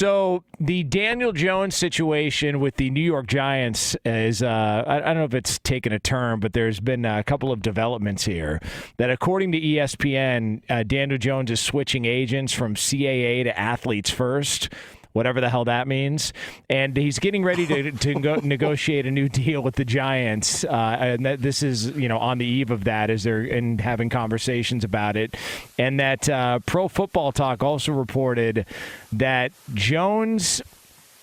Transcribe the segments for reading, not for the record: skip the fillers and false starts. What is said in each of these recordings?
So the Daniel Jones situation with the New York Giants is, I don't know if it's taken a turn, but there's been a couple of developments here that according to ESPN, Daniel Jones is switching agents from CAA to Athletes First, whatever the hell that means. And he's getting ready to go negotiate a new deal with the Giants. And this is, on the eve of that as they're having conversations about it. And that Pro Football Talk also reported that Jones,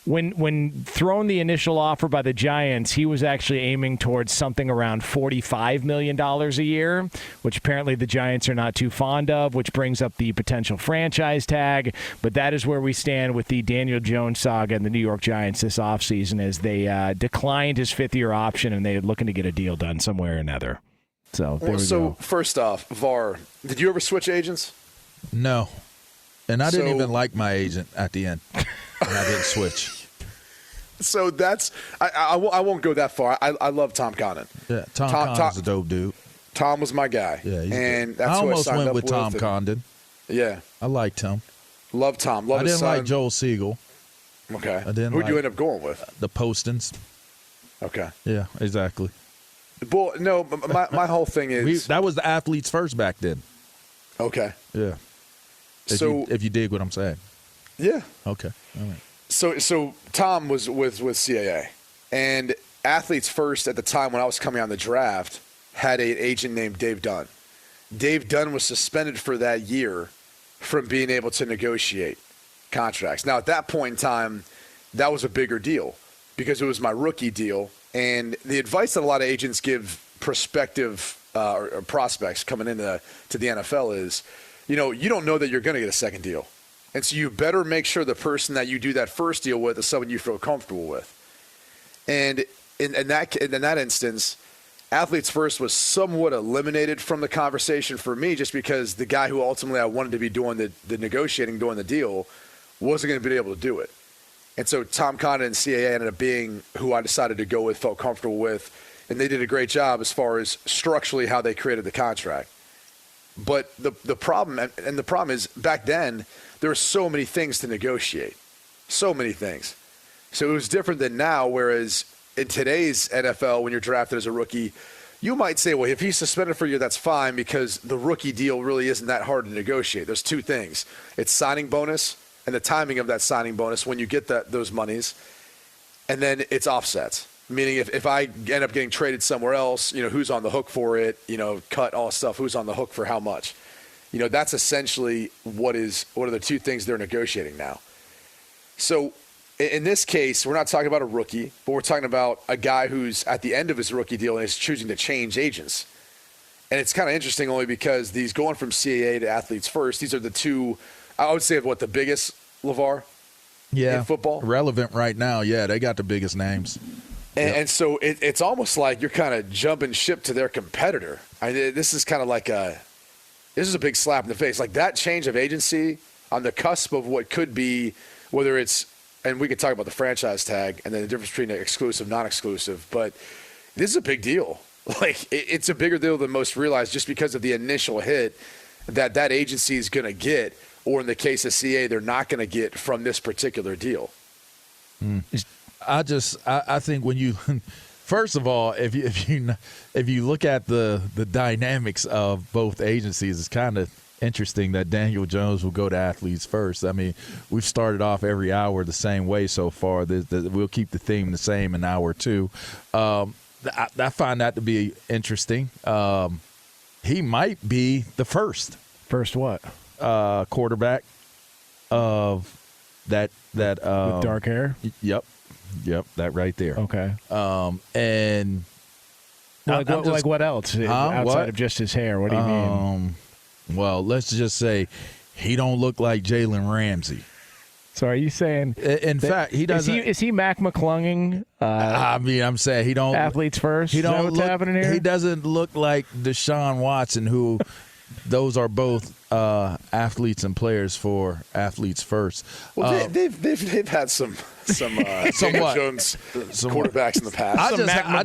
when thrown the initial offer by the Giants, he was actually aiming towards something around $45 million a year, which apparently the Giants are not too fond of, which brings up the potential franchise tag. But that is where we stand with the Daniel Jones saga and the New York Giants this offseason as they declined his fifth-year option and they're looking to get a deal done somewhere or another. So there we go. First off, VAR, did you ever switch agents? No. And I didn't even like my agent at the end. And I didn't switch. So that's I won't go that far. I love Tom Condon. Yeah, Tom Condon's a dope dude. Tom was my guy. Yeah, and that's I who almost I signed went up with Tom Condon. Yeah, I liked him. Love Tom. Love I didn't like Joel Siegel. Okay. Who'd you end up going with? The Postons. Okay. Yeah, exactly. Well, no, my whole thing is that was the Athletes First back then. Okay. Yeah. If you dig what I'm saying. Yeah. Okay. All right. So Tom was with CAA, and Athletes First at the time when I was coming on the draft had an agent named Dave Dunn. Dave Dunn was suspended for that year from being able to negotiate contracts. Now, at that point in time, that was a bigger deal because it was my rookie deal, and the advice that a lot of agents give prospective or prospects coming into the NFL is, you don't know that you're going to get a second deal. And so you better make sure the person that you do that first deal with is someone you feel comfortable with. And in that instance, Athletes First was somewhat eliminated from the conversation for me just because the guy who ultimately I wanted to be doing the negotiating, doing the deal, wasn't going to be able to do it. And so Tom Condon and CAA ended up being who I decided to go with, felt comfortable with, and they did a great job as far as structurally how they created the contract. But the problem is back then, there were so many things to negotiate, so many things. So it was different than now, whereas in today's NFL, when you're drafted as a rookie, you might say, well, if he's suspended for a year, that's fine because the rookie deal really isn't that hard to negotiate. There's two things. It's signing bonus and the timing of that signing bonus when you get those monies, and then it's offsets. Meaning if I end up getting traded somewhere else, who's on the hook for it, cut all stuff, who's on the hook for how much. That's essentially what are the two things they're negotiating now. So in this case, we're not talking about a rookie, but we're talking about a guy who's at the end of his rookie deal and is choosing to change agents. And it's kind of interesting only because these going from CAA to Athletes First, these are the two, I would say, the biggest, LaVar, in football? Relevant right now, yeah, they got the biggest names. And so it's almost like you're kind of jumping ship to their competitor. This is kind of like this is a big slap in the face. Like that change of agency on the cusp of what could be, whether it's, and we could talk about the franchise tag and then the difference between exclusive, non-exclusive, but this is a big deal. Like it's a bigger deal than most realize just because of the initial hit that agency is going to get, or in the case of CA, they're not going to get from this particular deal. I think when you first of all, if you look at the dynamics of both agencies, it's kind of interesting that Daniel Jones will go to Athletes First. I mean, we've started off every hour the same way so far. We'll keep the theme the same in hour two. I find that to be interesting. He might be the first. First what? Quarterback of that with dark hair? Yep, that right there. Okay. And like what else outside of just his hair? What do you mean? Well, let's just say he don't look like Jalen Ramsey. So are you saying? In fact, he doesn't. Is he Mac McClunging? I'm saying he don't. Athletes First. He don't what's happening here? He doesn't look like Deshaun Watson, who those are both athletes and players for athletes first. Well, they've had some Daniel Jones quarterbacks in the past. I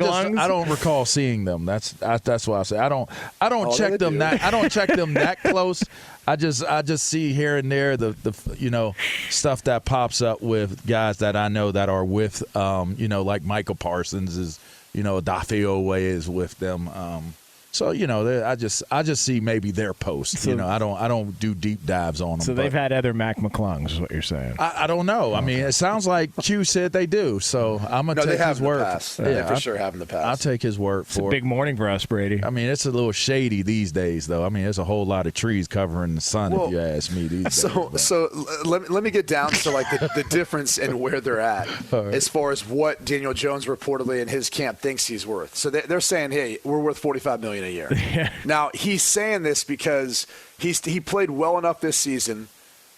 don't recall seeing them. That's why I say I don't check them that I don't check them that close. I just see here and there the stuff that pops up with guys that I know that are with like Michael Parsons is Dafiowe is with them. So I just see maybe their posts. I don't do deep dives on them. So they've had other Mac McClungs, is what you're saying. I don't know. I mean, it sounds like Q said they do. So I'm gonna take his word. They for sure have in the past. I'll take his word for it. It's a big morning for us, Brady. I mean, it's a little shady these days, though. I mean, there's a whole lot of trees covering the sun, if you ask me. These days. So let me get down to like the difference in where they're at as far as what Daniel Jones reportedly in his camp thinks he's worth. So they're saying, hey, we're worth $45 million a year. Now, he's saying this because he played well enough this season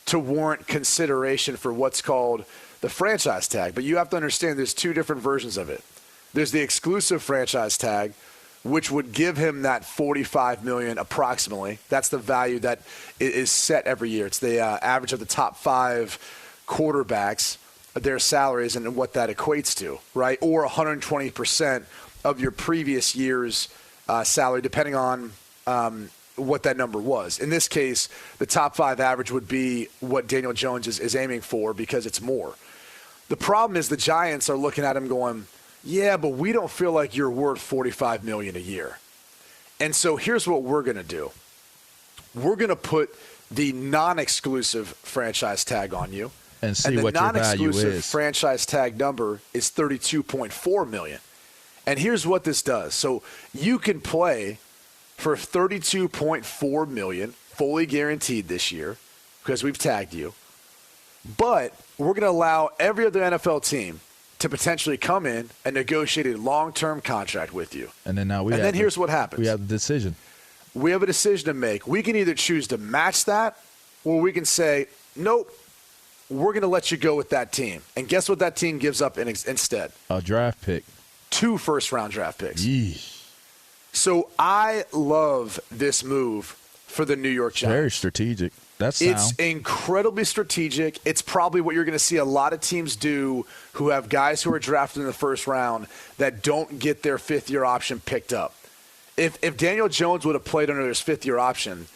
to warrant consideration for what's called the franchise tag. But you have to understand there's two different versions of it. There's the exclusive franchise tag, which would give him that $45 million approximately. That's the value that is set every year. It's the average of the top 5 quarterbacks, their salaries, and what that equates to, right? Or 120% of your previous year's salary, depending on what that number was. In this case, the top 5 average would be what Daniel Jones is aiming for because it's more. The problem is the Giants are looking at him going, yeah, but we don't feel like you're worth $45 million a year. And so here's what we're going to do. We're going to put the non-exclusive franchise tag on you. And see what your value is. The non-exclusive franchise tag number is $32.4 million. And here's what this does. So you can play for $32.4 million, fully guaranteed this year, because we've tagged you. But we're going to allow every other NFL team to potentially come in and negotiate a long-term contract with you. And then here's what happens. We have the decision. We have a decision to make. We can either choose to match that, or we can say, nope, we're going to let you go with that team. And guess what that team gives up instead? A draft pick. 2 first-round draft picks. Yeesh. So I love this move for the New York Giants. Very strategic. That's sound. It's incredibly strategic. It's probably what you're going to see a lot of teams do who have guys who are drafted in the first round that don't get their 5th-year option picked up. If Daniel Jones would have played under his 5th-year option,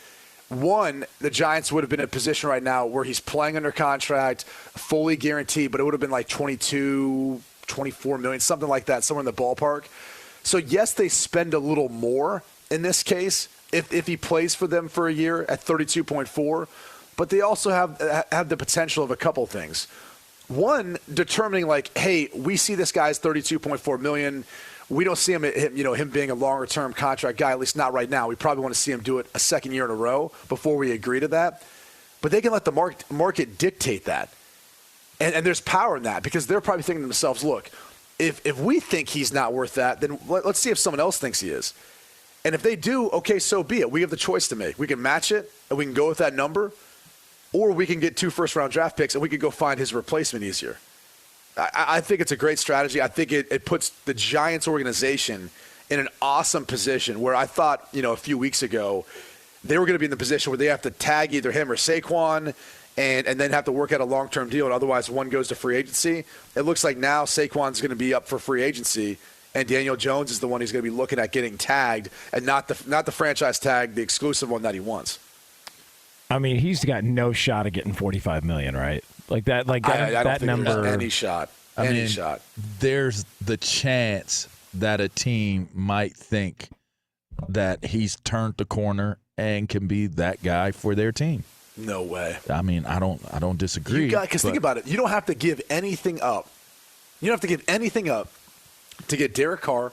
one, the Giants would have been in a position right now where he's playing under contract, fully guaranteed, but it would have been like 22 $24 million, something like that, somewhere in the ballpark. So, yes, they spend a little more in this case if he plays for them for a year at 32.4, but they also have the potential of a couple things. One, determining like, hey, we see this guy's $32.4 million. We don't see him being a longer-term contract guy, at least not right now. We probably want to see him do it a second year in a row before we agree to that. But they can let the market dictate that. And there's power in that because they're probably thinking to themselves, look, if we think he's not worth that, then let's see if someone else thinks he is. And if they do, okay, so be it. We have the choice to make. We can match it, and we can go with that number, or we can get 2 first-round draft picks, and we could go find his replacement easier. I think it's a great strategy. I think it puts the Giants organization in an awesome position where I thought, a few weeks ago, they were going to be in the position where they have to tag either him or Saquon and then have to work out a long-term deal, and otherwise one goes to free agency. It looks like now Saquon's going to be up for free agency, and Daniel Jones is the one who's going to be looking at getting tagged, and not the franchise tag, the exclusive one that he wants. I mean, he's got no shot of getting $45 million, right? I don't think number. There's any shot. Shot. There's the chance that a team might think that he's turned the corner and can be that guy for their team. No way. I mean, I don't disagree. Because think about it. You don't have to give anything up. You don't have to give anything up to get Derek Carr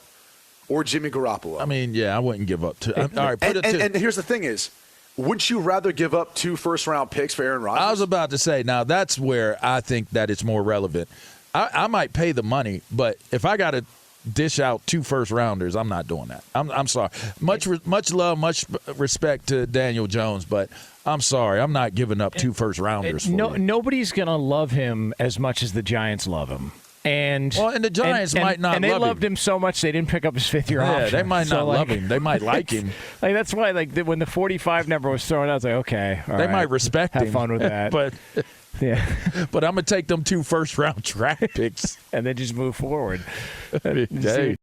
or Jimmy Garoppolo. I mean, yeah, I wouldn't give up. All right, and here's the thing is, wouldn't you rather give up 2 first-round picks for Aaron Rodgers? I was about to say, now that's where I think that it's more relevant. I might pay the money, but if I got to dish out 2 first-rounders, I'm not doing that. I'm sorry. Much love, much respect to Daniel Jones, but I'm sorry. I'm not giving up 2 first-rounders for you. Nobody's going to love him as much as the Giants love him. And the Giants might not. And they love loved him so much they didn't pick up his fifth-year option. Yeah, they might not love him. They might like him. Like that's why, when the 45 number was thrown out, I was like, okay, all they right. might respect him. Have fun with that. But yeah, but I'm gonna take them 2 first-round draft picks and then just move forward. Hey.